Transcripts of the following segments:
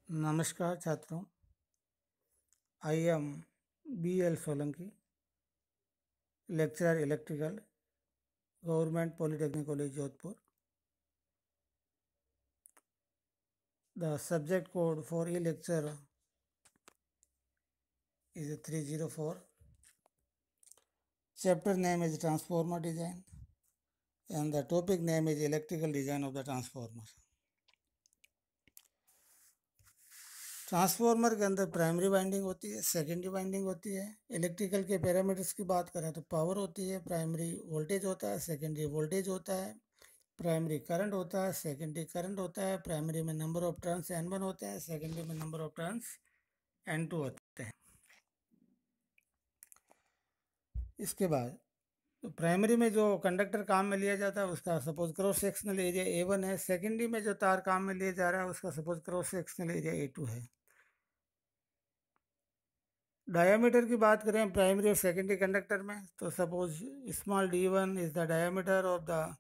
नमस्कार छात्रों, I am B L Solanki, lecturer electrical, government polytechnic college Jodhpur. The subject code for e-lecture is 304. Chapter name is Transformer Design and the topic name is Electrical Design of the Transformer. Transformer के अंदर primary winding होती है, secondary winding होती है. Electrical के parameters की बात करें तो पावर होती है, प्राइमरी वोल्टेज होता है, सेकेंडरी वोल्टेज होता है, प्राइमरी करंट होता है, सेकेंडरी करंट होता है. प्राइमरी में नंबर ऑफ टर्न्स N1 होते हैं, सेकेंडरी में नंबर ऑफ टर्न्स N2 होते हैं. इसके बाद तो प्राइमरी में जो कंडक्टर काम में लिया जाता है उसका suppose cross sectional area A1 है. सेकेंडरी में जो तार काम में लिया जा रहा है उसका suppose cross sectional area A2 है. डायामीटर की बात करें प्राइमरी और सेकेंडरी कंडक्टर में तो suppose small d1 is the diameter of the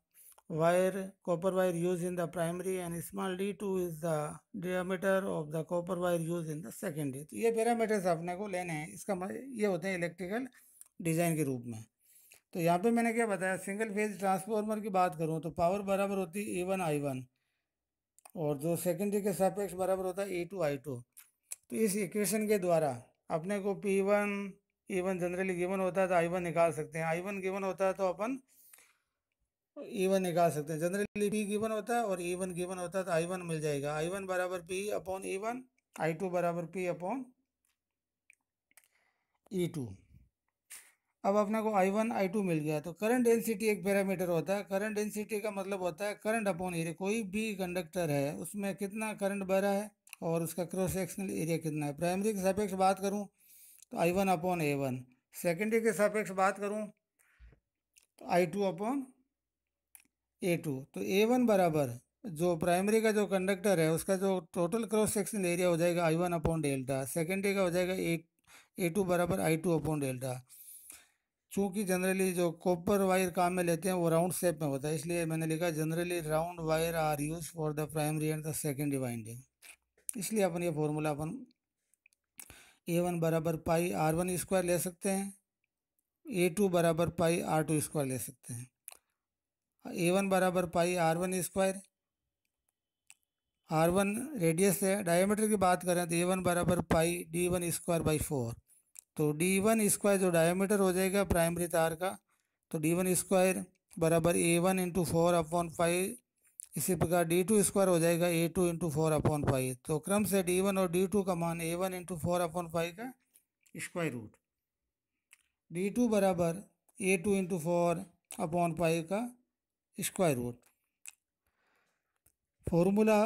wire, copper wire use in the primary, and small d2 is the diameter of the copper wire use in the secondary. तो ये parameters अपने को लेने हैं. इसका ये होते हैं इलेक्ट्रिकल डिजाइन के रूप में. तो यहाँ पे मैंने क्या बताया, सिंगल फेज ट्रांसफॉर्मर की बात करूँ तो पावर बराबर होती है E1 I1 और जो सेकेंडरी के सापेक्ष बराबर होता है E2 I2. तो इस इक्वेशन के द्वारा अपने को P1 E1 जनरली गिवन होता है तो I1 निकाल सकते हैं. I1 गिवन होता है तो अपन E1 निकाल सकते हैं. जनरली P गिवन होता है और E1 गिवन होता है तो I1 मिल जाएगा. I1 बराबर P अपॉन E1, I2 बराबर P अपॉन E2. अब अपने को I1 I2 मिल गया. तो करंट डेंसिटी एक पैरामीटर होता है. करंट डेंसिटी का मतलब होता है करंट अपॉन एरिया. कोई भी कंडक्टर है उसमें कितना करंट बह रहा है और उसका क्रॉस सेक्शनल एरिया कितना है. प्राइमरी के सापेक्ष बात करूं तो I1 अपॉन A1, सेकेंडरी के सापेक्ष बात करूं तो I2 अपॉन A2. तो A1 बराबर जो प्राइमरी का जो कंडक्टर है उसका जो टोटल क्रॉस सेक्शनल एरिया हो जाएगा I1 अपॉन डेल्टा, सेकेंडरी का हो जाएगा A2 बराबर I2 अपॉन डेल्टा. चूँकि जनरली जो कॉपर वायर काम में लेते हैं वो राउंड शेप में होता है, इसलिए मैंने लिखा generally round wire are used for the primary and the secondary winding. इसलिए अपन ये फॉर्मूला अपन A1 बराबर पाई R1 स्क्वायर ले सकते हैं, A2 बराबर पाई R2 स्क्वायर ले सकते हैं. A1 बराबर पाई R1 स्क्वायर, R1 रेडियस है. डायमीटर की बात करें तो A1 बराबर पाई D1 स्क्वायर बाई 4. तो D1 स्क्वायर जो डायमीटर हो जाएगा प्राइमरी तार का, तो D1 स्क्वायर बराबर A1 इंटू 4 अपॉन 5. इसी प्रकार D2 स्क्वायर हो जाएगा A2 इंटू 4 अपॉन 5. तो क्रम से D1 और D2 का मान A1 इंटू 4 अपॉन 5 का स्क्वायर रूट, D2 बराबर A2 इंटू 4 अपॉन 5 का स्क्वायर रूट. फॉर्मूला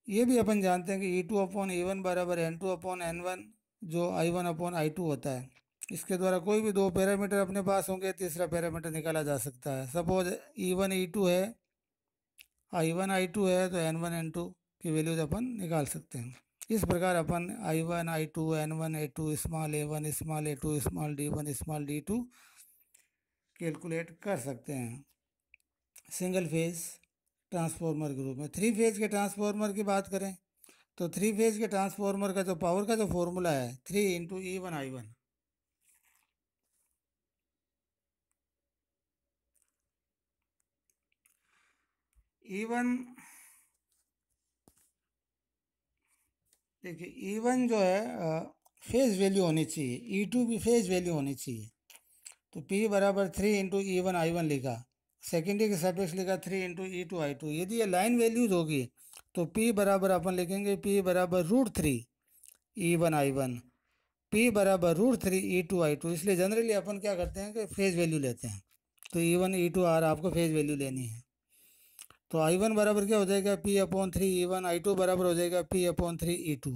ये भी अपन जानते हैं कि E2 अपॉन A1 बराबर N2 अपॉन N1 जो I1 अपॉन I2 होता है. इसके द्वारा कोई भी दो पैरामीटर अपने पास होंगे, तीसरा पैरामीटर निकाला जा सकता है. सपोज E1 E2 है, I1 I2 है तो N1 N2 की वैल्यूज अपन निकाल सकते हैं. इस प्रकार अपन I1 I2 N1 A2 small A1 small A2 small D1 small D2 calculate कर सकते हैं सिंगल फेज ट्रांसफार्मर के रूप में. थ्री फेज के ट्रांसफार्मर की बात करें तो थ्री फेज के ट्रांसफार्मर का जो पावर का जो फॉर्मूला है 3 इंटू E1 I1. E1 देखिए E1 जो है फेज वैल्यू होनी चाहिए, E2 भी फेज वैल्यू होनी चाहिए. तो P बराबर 3 इंटू E1 I1 लिखा, सेकेंडरी के सापेक्ष लिखा 3 इंटू E2 I2. यदि ये लाइन वैल्यूज होगी तो P बराबर अपन लिखेंगे P बराबर √3 E1 I1, P बराबर √3 E2 I2. इसलिए जनरली अपन क्या करते हैं कि फेज वैल्यू लेते हैं. तो E1 E2 R आपको फेज वैल्यू लेनी है. तो I1 बराबर क्या हो जाएगा P अपॉन 3 E1, I2 बराबर हो जाएगा P अपॉन 3 E2.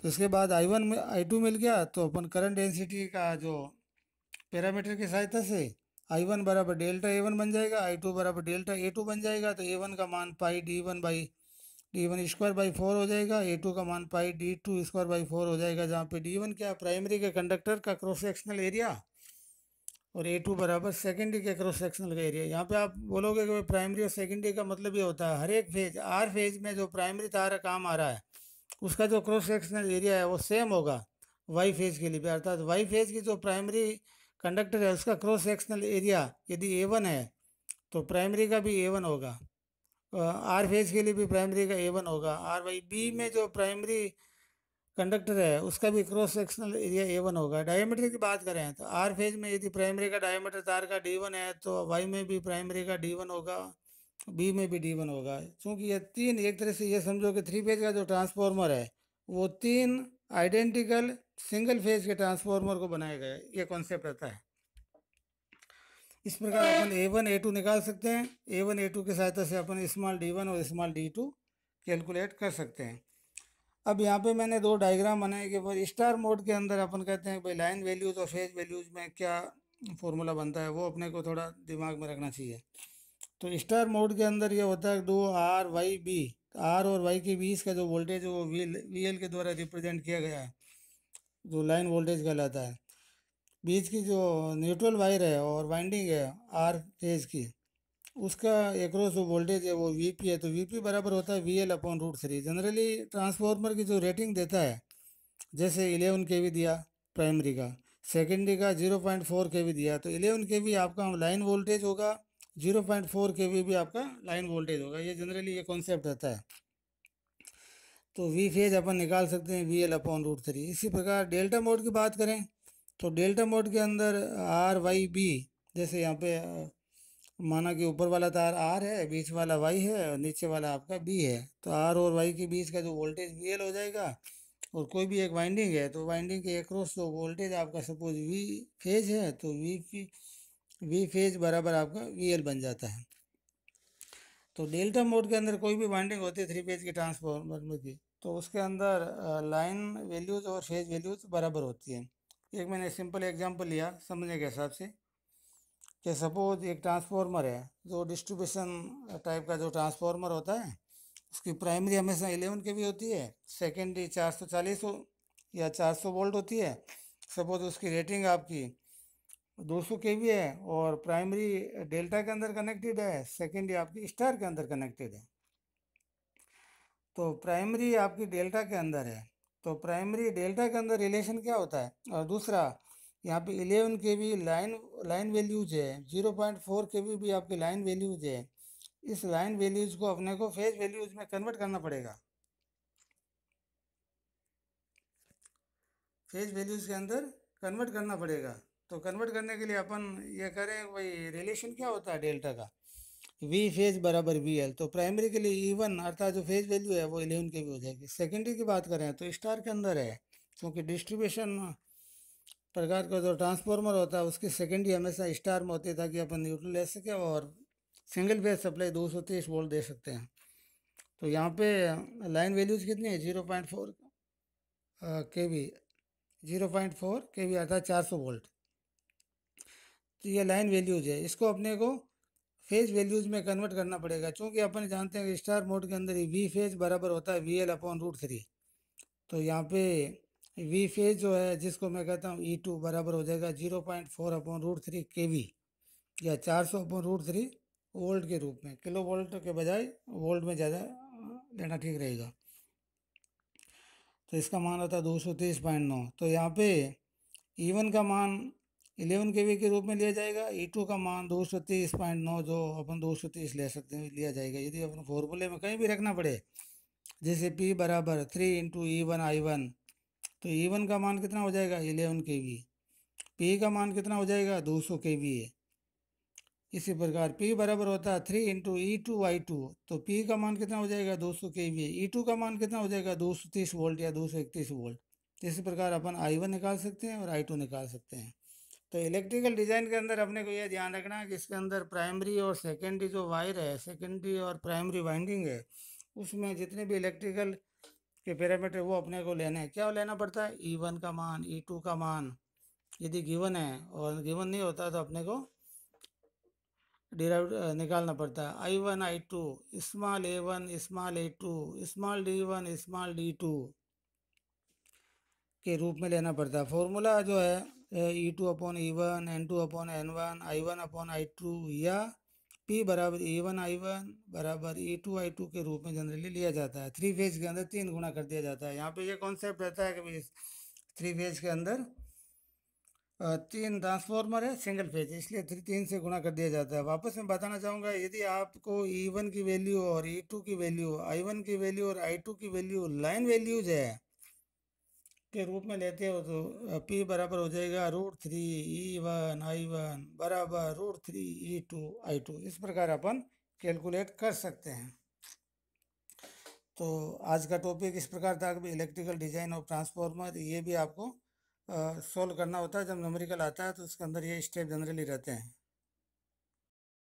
तो इसके बाद I1 में I2 मिल गया तो अपन करंट डेंसिटी का जो पैरामीटर की सहायता से I1 बराबर डेल्टा A1 बन जाएगा, I2 बराबर डेल्टा A2 बन जाएगा. तो A1 का मान पाई D1 स्क्वायर बाई 4 हो जाएगा, A2 का मान पाई D2 स्क्वायर बाई 4 हो जाएगा, जहाँ पे D1 क्या प्राइमरी के कंडक्टर का क्रॉस सेक्शनल एरिया और A2 बराबर सेकेंडरी के क्रॉस सेक्शनल का एरिया. यहाँ पे आप बोलोगे कि प्राइमरी और सेकेंडरी का मतलब ये होता है हर एक फेज आर फेज में जो प्राइमरी तार का काम आ रहा है उसका जो क्रॉस सेक्शनल एरिया है वो सेम होगा वाई फेज के लिए भी, अर्थात वाई फेज की जो प्राइमरी कंडक्टर है उसका क्रॉस सेक्शनल एरिया यदि A1 है तो प्राइमरी का भी A1 होगा। आर फेज के लिए भी प्राइमरी का A1 होगा। आर वाई बी में जो प्राइमरी कंडक्टर है उसका भी क्रॉस सेक्शनल एरिया A1 होगा। डायमीटर की बात करें तो आर फेज में यदि प्राइमरी का डायमीटर तार का D1 है तो वाई में भी प्राइमरी का D1 होगा, बी में भी D1 होगा। क्योंकि ये तीन, एक तरह से ये समझो कि थ्री फेज का जो ट्रांसफॉर्मर है वो तीन आइडेंटिकल सिंगल फेज के ट्रांसफॉर्मर को बनाया गया है, ये कॉन्सेप्ट रहता है। इस प्रकार अपन A1 A2 निकाल सकते हैं। A1 A2 की सहायता से अपन स्मॉल D1 और स्मॉल D2 कैलकुलेट कर सकते हैं। अब यहाँ पे मैंने दो डायग्राम बनाए कि भाई स्टार मोड के अंदर अपन कहते हैं भाई लाइन वैल्यूज और फेज वैल्यूज में क्या फॉर्मूला बनता है, वो अपने को थोड़ा दिमाग में रखना चाहिए। तो स्टार मोड के अंदर ये होता है दो आर वाई बी, आर और वाई के बीच का जो वोल्टेज है वो वी एल के द्वारा रिप्रेजेंट किया गया है, जो लाइन वोल्टेज कहलाता है। बीच की जो न्यूट्रल वायर है और वाइंडिंग है आर फेज की, उसका एक्रॉस जो वोल्टेज है वो वीपी है, तो वीपी बराबर होता है V L upon root three. Generally transformer की जो रेटिंग देता है, जैसे 11 केवी दिया प्राइमरी का, सेकेंडरी का 0.4 केवी दिया, तो 11 केवी आपका लाइन वोल्टेज होगा, 0.4 केवी भी आपका लाइन वोल्टेज होगा। ये जनरली ये कॉन्सेप्ट रहता है। तो वी फेज अपन निकाल सकते हैं V L upon root three. इसी प्रकार डेल्टा मोड की बात करें तो डेल्टा मोड के अंदर आर वाई बी, जैसे यहाँ पे माना कि ऊपर वाला तार आर है, बीच वाला वाई है और नीचे वाला आपका बी है, तो आर और वाई के बीच का जो वोल्टेज वी एल हो जाएगा। और कोई भी एक वाइंडिंग है तो वाइंडिंग के एक्रॉस जो वोल्टेज आपका सपोज वी फेज है तो वी फेज बराबर आपका वी एल बन जाता है। तो डेल्टा मोड के अंदर कोई भी वाइंडिंग होती है थ्री फेज की ट्रांसफॉर्मर की, तो उसके अंदर लाइन वैल्यूज और फेज वैल्यूज बराबर होती है। एक मैंने सिंपल एग्जांपल लिया समझने के हिसाब से कि सपोज एक ट्रांसफॉर्मर है, जो डिस्ट्रीब्यूशन टाइप का जो ट्रांसफॉर्मर होता है उसकी प्राइमरी हमेशा 11 के भी होती है, सेकेंडरी 440 या 400 वोल्ट होती है। सपोज उसकी रेटिंग आपकी 200 केवी है और प्राइमरी डेल्टा के अंदर कनेक्टेड है, सेकेंडरी आपकी स्टार के अंदर कनेक्टेड है। तो प्राइमरी आपकी डेल्टा के अंदर है, तो प्राइमरी डेल्टा के अंदर रिलेशन क्या होता है। और दूसरा यहाँ पे 11 के भी लाइन लाइन वैल्यूज है, 0.4 के भी आपकी लाइन वैल्यूज है। इस लाइन वैल्यूज को अपने को फेज वैल्यूज में कन्वर्ट करना पड़ेगा, फेज वैल्यूज के अंदर कन्वर्ट करना पड़ेगा। तो कन्वर्ट करने के लिए अपन ये करें भाई रिलेशन क्या होता है डेल्टा का, वी फेज बराबर वी एल। तो प्राइमरी के लिए E1 अर्थात जो फेज वैल्यू है वो 11 के भी हो जाएगी। सेकेंडरी की बात करें तो स्टार के अंदर है, क्योंकि डिस्ट्रीब्यूशन प्रकार का जो ट्रांसफार्मर होता है उसकी सेकेंडरी हमेशा स्टार में होती है, ताकि अपन न्यूट्रल ले सके और सिंगल फेज सप्लाई 230 वोल्ट दे सकते हैं। तो यहाँ पे लाइन वैल्यूज कितनी है, 0.4 के वी, 0.4 के वी अर्थात 400 वोल्ट। तो ये लाइन वैल्यूज है, इसको अपने को फेज वैल्यूज में कन्वर्ट करना पड़ेगा, क्योंकि अपन जानते हैं कि स्टार मोड के अंदर ही वी फेज बराबर होता है V L upon root three. तो यहाँ पे वी फेज जो है जिसको मैं कहता हूँ E2 बराबर हो जाएगा 0.4 अपॉन रूट थ्री के वी, या 400 अपॉन रूट थ्री वोल्ट के रूप में। किलो वोल्ट के बजाय वोल्ट में ज़्यादा लेना ठीक रहेगा। तो इसका मान होता है 230.9। तो यहाँ पे E1 का मान 11 के वी के रूप में लिया जाएगा, E2 का मान 230.9 जो अपन 230 ले सकते हैं लिया जाएगा। यदि अपन फॉर्मूले में कहीं भी रखना पड़े, जैसे P बराबर 3 × E1 I1, तो E1 का मान कितना हो जाएगा 11 के वी, P का मान कितना हो जाएगा 200 के वी है। इसी प्रकार P बराबर होता है 3 × E2 I2, तो P का मान कितना हो जाएगा 200 के वी, E2 का मान कितना हो जाएगा 230 वोल्ट या 231 वोल्ट। इसी प्रकार अपन I1 निकाल सकते हैं और I2 निकाल सकते हैं। तो इलेक्ट्रिकल डिज़ाइन के अंदर अपने को यह ध्यान रखना है कि इसके अंदर प्राइमरी और सेकेंडरी जो वायर है, सेकेंडरी और प्राइमरी वाइंडिंग है, उसमें जितने भी इलेक्ट्रिकल के पैरामीटर वो अपने को लेने हैं। क्या लेना पड़ता है, E1 का मान, E2 का मान यदि गिवन है, और गिवन नहीं होता तो अपने को डिराइव निकालना पड़ता है। I1 I2 small a1 small a2 small d1 small d2 के रूप में लेना पड़ता है। फॉर्मूला जो है E2 upon E1, N2 upon N1, I1 upon I2 या P बराबर E1 I1 बराबर E2 I2 के रूप में जनरली लिया जाता है। थ्री फेज के अंदर 3 गुना कर दिया जाता है। यहाँ पे ये कॉन्सेप्ट रहता है कि भाई थ्री फेज के अंदर 3 ट्रांसफॉर्मर है सिंगल फेज, इसलिए 3 से गुना कर दिया जाता है। वापस मैं बताना चाहूँगा, यदि आपको E1 की वैल्यू और E2 की वैल्यू, I1 की वैल्यू और I2 की वैल्यू लाइन वैल्यूज है के रूप में लेते हो तो P बराबर हो जाएगा √3 E1 I1 बराबर √3 E2 I2। इस प्रकार अपन कैलकुलेट कर सकते हैं। तो आज का टॉपिक इस प्रकार था कि इलेक्ट्रिकल डिजाइन ऑफ ट्रांसफार्मर, ये भी आपको सॉल्व करना होता है। जब न्यूमेरिकल आता है तो उसके अंदर ये स्टेप जनरली रहते हैं।